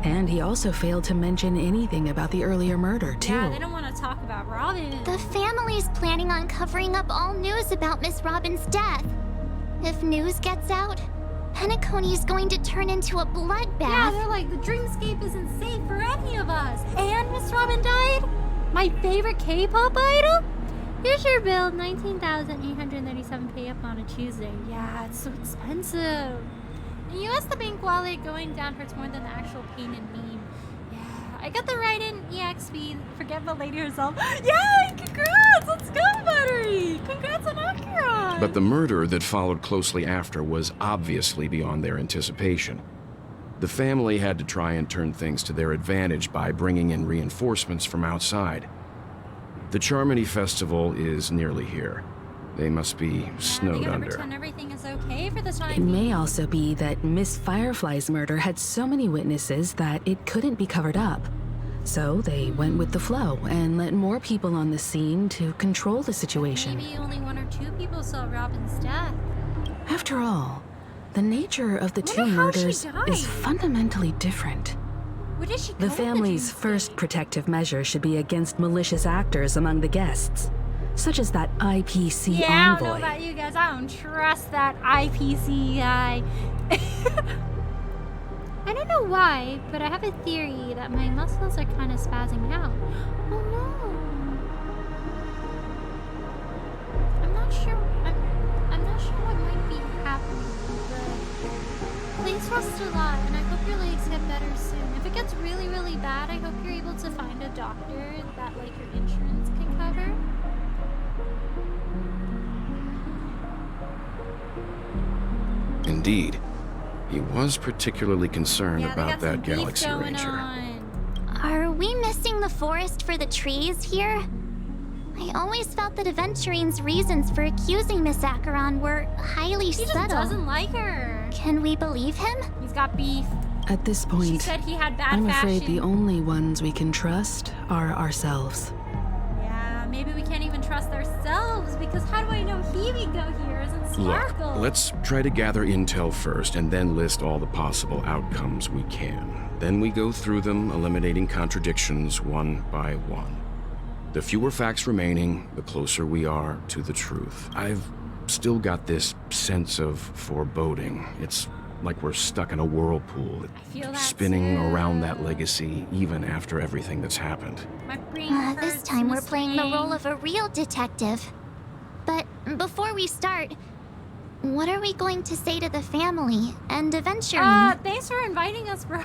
And he also failed to mention anything about the earlier murder, too. Yeah, they don't want to talk about Robin. The family's planning on covering up all news about Miss Robin's death. If news gets out, Penacony's going to turn into a bloodbath. Yeah, they're like, the dreamscape isn't safe for any of us. And Miss Robin died? My favorite K-pop idol? Here's your bill, 19,837 pay up on a Tuesday. Yeah, it's so expensive. In US, the bank wallet going down hurts more than the actual pain and meme. Yeah, I got the right-in EXP, forget the lady herself. Yay, congrats, let's go, Buttery. Congrats on Acheron. But the murder that followed closely after was obviously beyond their anticipation. The family had to try and turn things to their advantage by bringing in reinforcements from outside. The Charmony Festival is nearly here. They must be We snowed gotta under. pretend everything is okay for the time It being. may also be that Miss Firefly's murder had so many witnesses that it couldn't be covered up. So they went with the flow and let more people on the scene to control the situation. Maybe only 1 or 2 people saw Robin's death. After all, the nature of the two Wonder how she murders died. is fundamentally different. Where did she go The with family's dreamscape? first protective measure should be against malicious actors among the guests, such as that IPC Yeah, I don't envoy. know about you guys. I don't trust that IPC guy. I don't know why, but I have a theory that my muscles are kind of spazzing out. Oh no. I'm not sure. I'm not sure what might be happening. But please rest a lot, and I hope your legs get better soon. If it gets really, really bad, I hope you're able to find a doctor that like your insurance can cover. Indeed. He was particularly concerned Yeah, they about got that some beef Galaxy going Ranger. on. Are we missing the forest for the trees here? I always felt that Aventurine's reasons for accusing Miss Acheron were highly He just subtle. doesn't like her. Can we believe him? He's got beef. At this She point, said he had bad I'm fashion. afraid the only ones we can trust are ourselves. Yeah, maybe we can't even trust ourselves because how do I know Himiko here isn't Sparkle? Look, let's try to gather intel first and then list all the possible outcomes we can. Then we go through them, eliminating contradictions one by one. The fewer facts remaining, the closer we are to the truth. I've still got this sense of foreboding. It's like we're stuck in a whirlpool, feel that spinning too. around that legacy even after everything that's happened. My brain This hurts, time we're Miss playing the Lane. role of a real detective. But before we start, what are we going to say to the family and Aventurine? Thanks for inviting us, bro.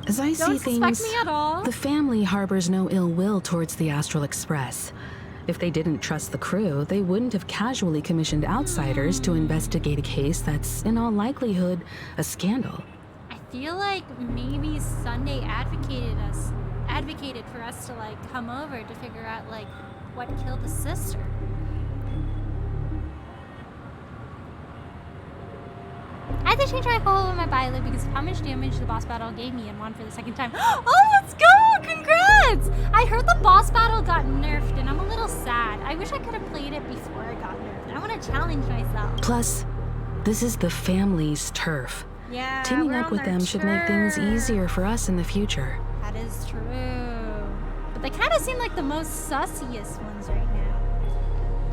As I Don't see suspect things, me at all. the family harbors no ill will towards the Astral Express. If they didn't trust the crew, they wouldn't have casually commissioned outsiders to investigate a case that's, in all likelihood, a scandal. I feel like maybe Sunday advocated for us to like come over to figure out like what killed his sister. I had to change my whole of my bio because of how much damage the boss battle gave me and won for the second time. Oh, let's go! Congrats! I heard the boss battle got nerfed and I'm a little sad. I wish I could have played it before it got nerfed. I want to challenge myself. Plus, this is the family's turf. Yeah, Teaming we're up on with their them should make things turf. easier for us in the future. That is true. But they kind of seem like the most sussiest ones right now.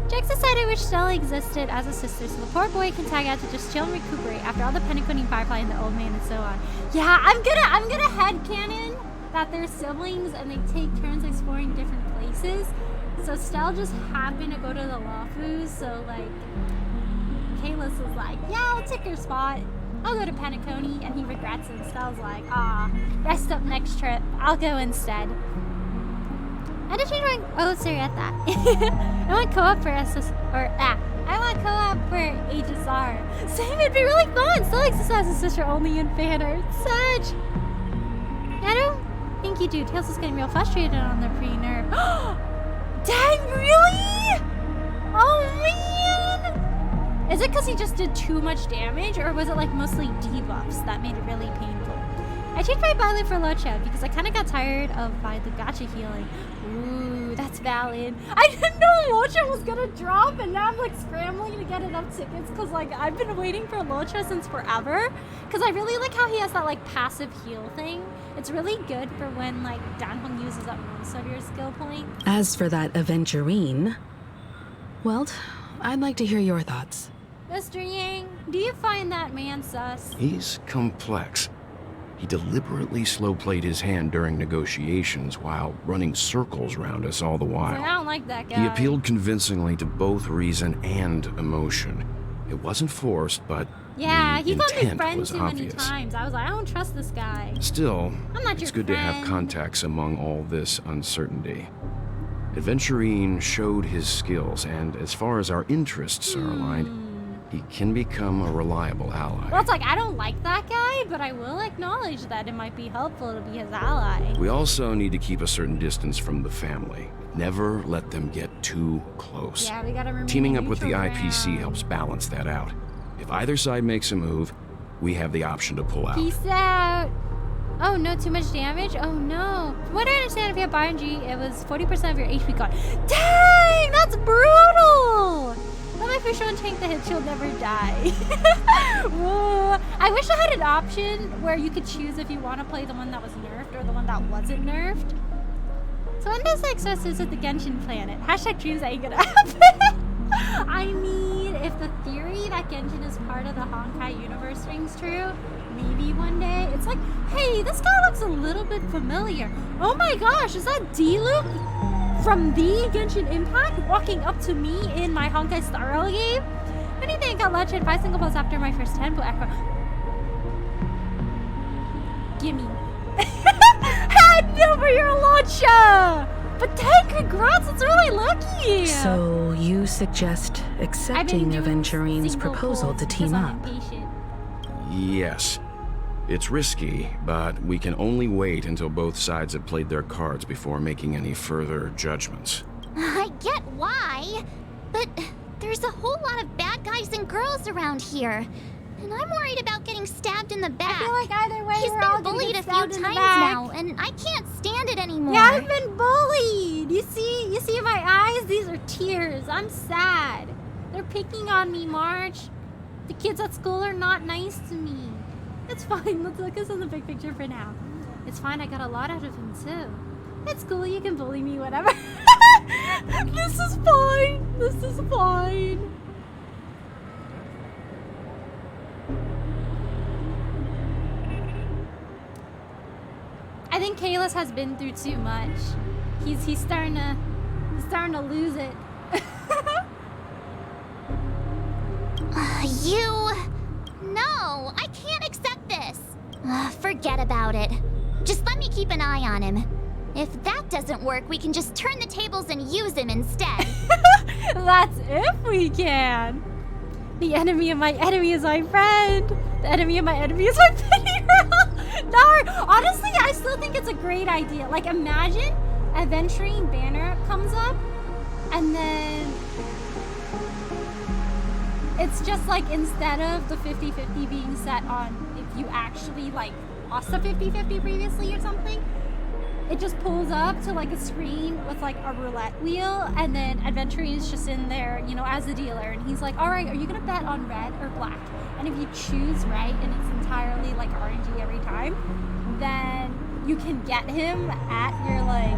Jax decided which Stella existed as a sister, so the poor boy can tag out to just chill and recuperate after all the penny-quitting Firefly and the old man and so on. Yeah, I'm gonna headcanon that they're siblings and they take turns exploring different places. So Stella just happened to go to the Lawfus, so like Kalis was like, yeah, I'll take your spot. I'll go to Penacony, and he regrets it. Stella's like, ah, rest up next trip. I'll go instead. I just changed my. Oh, sorry, at that. I want co-op for SS I want co-op for HSR. Same, it'd be really fun. Still exists as a sister only in fan art. Such. I don't think you do. Tails is getting real frustrated on the pre-nerf. Dang, really? Oh man! Is it because he just did too much damage, or was it like mostly debuffs that made it really painful? I changed my Violet for Locha because I kind of got tired of the gacha healing. Ooh, that's valid. I didn't know Locha was gonna drop, and now I'm like scrambling to get enough tickets because like I've been waiting for Locha since forever. Because I really like how he has that like passive heal thing. It's really good for when like Danhong uses up most of your skill point. As for that Aventurine, well, I'd like to hear your thoughts. Mr. Yang, do you find that man sus? He's complex. He deliberately slow-played his hand during negotiations while running circles around us all the I while. don't like that guy. He appealed convincingly to both reason and emotion. It wasn't forced, but Yeah, the he got me intent friend was too many obvious. times. I was like, I don't trust this guy. Still, I'm not it's your good to have friend. contacts among all this uncertainty. Aventurine showed his skills, and as far as our interests are aligned, he can become a reliable ally. Well, it's like, I don't like that guy, but I will acknowledge that it might be helpful to be his ally. We also need to keep a certain distance from the family. Never let them get too close. Yeah, we gotta remember Teaming up with the neutral IPC ground. helps balance that out. If either side makes a move, we have the option to pull out. Peace out. Oh no, too much damage? Oh no. From what I understand, if you have RNG, it was 40% of your HP gone. Dang, that's brutal! Let my fish one tank the hit, she'll never die. Whoa. I wish I had an option where you could choose if you want to play the one that was nerfed or the one that wasn't nerfed. So when does Access visit the Genshin planet? Hashtag dreams ain't gonna happen. I mean, if the theory that Genshin is part of the Honkai universe rings true, maybe one day. It's like, hey, this guy looks a little bit familiar. Oh my gosh, is that D-Luke from the Genshin Impact walking up to me in my Honkai Star Rail game? What do you think? I'll launch in 5 single balls after my first tempo echo. Gimme. Hand over your launcher! But dang, congrats, it's really lucky! So you suggest I've been accepting doing Aventurine's single proposal pulls to because team I'm up? impatient. Yes. It's risky, but we can only wait until both sides have played their cards before making any further judgments. I get why, but there's a whole lot of bad guys and girls around here. And I'm worried about getting stabbed in the back. I feel like either way, He's we're all been gonna bullied get a few stabbed in the times back. now, and I can't stand it anymore. Yeah, I've been bullied. You see my eyes? These are tears. I'm sad. They're picking on me, March. The kids at school are not nice to me. It's fine. Let's focus on the big picture for now. It's fine. I got a lot out of him too. It's cool. You can bully me, whatever. This is fine. This is fine. I think Kalis has been through too much. He's starting to lose it. You... No, I can't accept this. Forget about it. Just let me keep an eye on him. If that doesn't work, we can just turn the tables and use him instead. That's if we can. The enemy of my enemy is my friend. The enemy of my enemy is my pity roll. No, honestly, I still think it's a great idea. Like, imagine Aventurine banner comes up, and then it's just like, instead of the 50-50 being set on if you actually like lost a 50-50 previously or something, it just pulls up to like a screen with like a roulette wheel, and then Aventurine is just in there, you know, as the dealer, and he's like, all right, are you gonna bet on red or black? And if you choose right and it's entirely like RNG every time, then you can get him at your like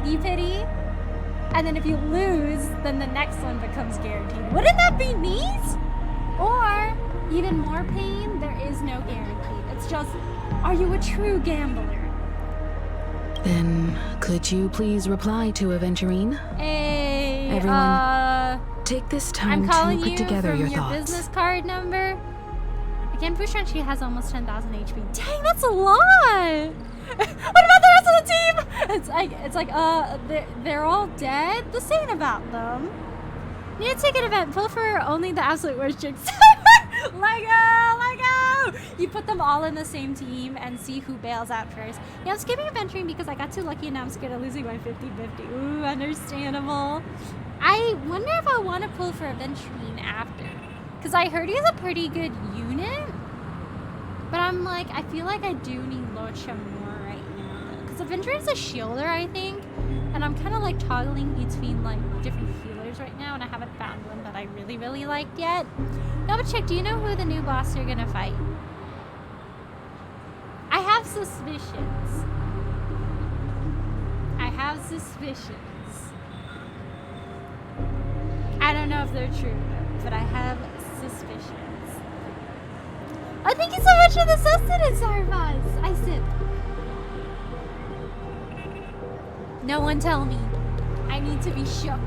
80 pity. And then if you lose, then the next one becomes guaranteed. Wouldn't that be neat? Or, even more pain, there is no guarantee. It's just, are you a true gambler? Then could you please reply to Aventurine? Hey, Everyone, take this time I'm calling to put you together from your your thoughts. business card number. Again, Pushan, she has almost 10,000 HP. Dang, that's a lot! What about the rest of the team? It's like, they're all dead? This ain't about them. Need to take an event. Pull for only the absolute worst chicks. Lego! You put them all in the same team and see who bails out first. Yeah, I'm skipping Aventurine because I got too lucky and now I'm scared of losing my 50-50. Ooh, understandable. I wonder if I want to pull for Aventurine after. Because I heard he's a pretty good unit. But I'm like, I feel like I do need Locha more right now. Because Aventurine's a shielder, I think. And I'm kind of like toggling between like different healers right now. And I haven't found one that I really, really liked yet. Now, but check, do you know who the new boss you're going to fight? I have suspicions. I don't know if they're true, but I have suspicions. Oh, thank you so much for the sustenance, Arvaz. I sip. No one tell me. I need to be shook.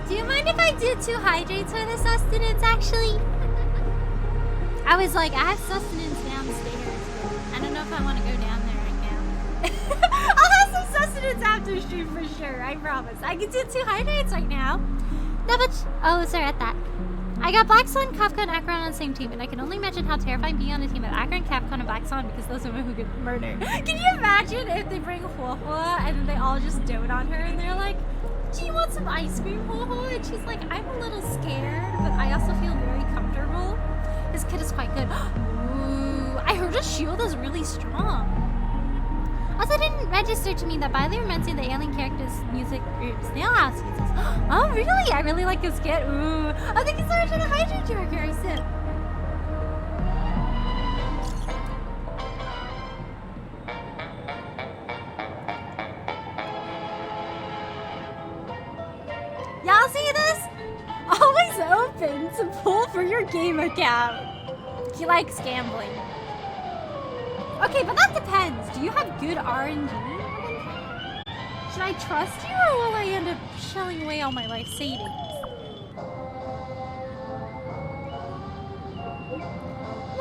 Do you mind if I do 2 hydrates for the sustenance, actually? I was like, I have sustenance downstairs. I don't know if I want to go down there right now. I'll have some after stream for sure. I promise. I can do 2 hydrates right now. No, but oh, sorry at that. I got Black Swan, Kafka, and Akron on the same team, and I can only imagine how terrifying being on a team of Akron, Kafka, and Black Swan because those women who get murdered. Can you imagine if they bring Huohua and then they all just dote on her and they're like, "Do you want some ice cream, Huohua?" And she's like, "I'm a little scared, but I also feel very comfortable." This kid is quite good. Ooh, I heard his shield is really strong. Also, didn't register to me that by the romancing the alien character's music group Snail House uses. Oh, really? I really like this kid. Ooh. Oh, thank you so much for the hydrate, Joker. I sip. Y'all see this? Always open to pull for your game account. He likes gambling. Okay, but that depends. Do you have good RNG? Should I trust you, or will I end up shelling away all my life savings?